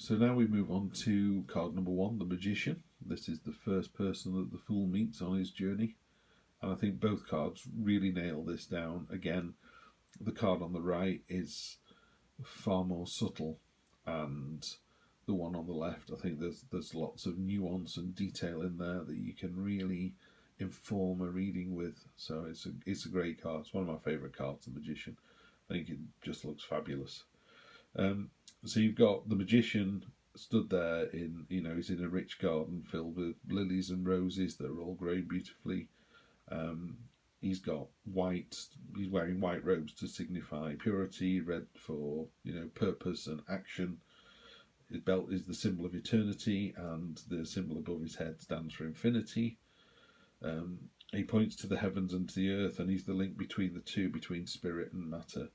So now we move on to card number 1, the Magician. This is the first person that the Fool meets on his journey. And I think both cards really nail this down. Again, the card on the right is far more subtle, and the one on the left, I think there's lots of nuance and detail in there that you can really inform a reading with. So it's a great card. It's one of my favourite cards, the Magician. I think it just looks fabulous. So you've got the Magician stood there in, he's in a rich garden filled with lilies and roses that are all growing beautifully. He's got he's wearing white robes to signify purity, red for, purpose and action. His belt is the symbol of eternity, and the symbol above his head stands for infinity. He points to the heavens and to the earth, and he's the link between the two, between spirit and matter.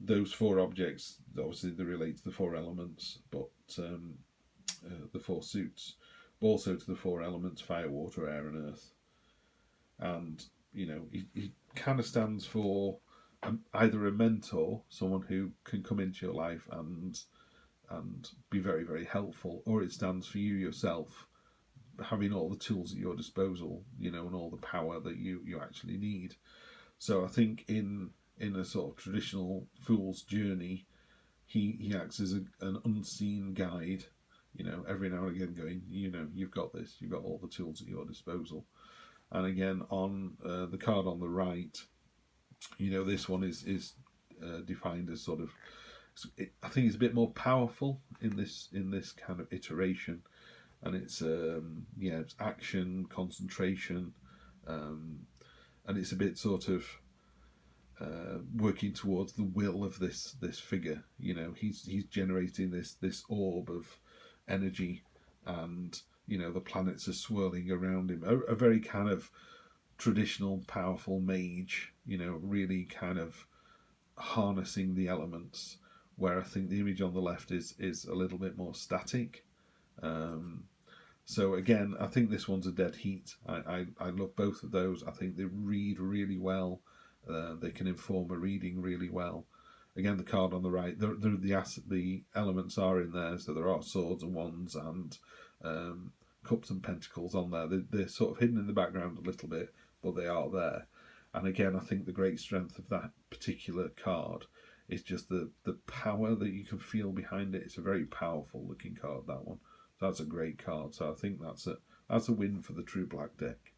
Those 4 objects, obviously they relate to the 4 elements, but the 4 suits, but also to the 4 elements: fire, water, air and earth. And, he kind of stands for either a mentor, someone who can come into your life and be very, very helpful, or it stands for you yourself, having all the tools at your disposal, and all the power that you actually need. So I think in a sort of traditional Fool's journey, he acts as an unseen guide, every now and again going, you've got this, you've got all the tools at your disposal. And again, on the card on the right, this one is defined as sort of, I think it's a bit more powerful in this kind of iteration, and it's it's action, concentration, and it's a bit sort of working towards the will of this figure. He's generating this orb of energy, and the planets are swirling around him. A very kind of traditional, powerful mage. Really kind of harnessing the elements. Where I think the image on the left is a little bit more static. So again, I think this one's a dead heat. I love both of those. I think they read really well. They can inform a reading really well. Again, the card on the right, the elements are in there, so there are swords and wands and cups and pentacles on there. They're sort of hidden in the background a little bit, but they are there. And again, I think the great strength of that particular card is just the power that you can feel behind it. It's a very powerful looking card, that one. So that's a great card. So I think that's a win for the TrueBlack deck.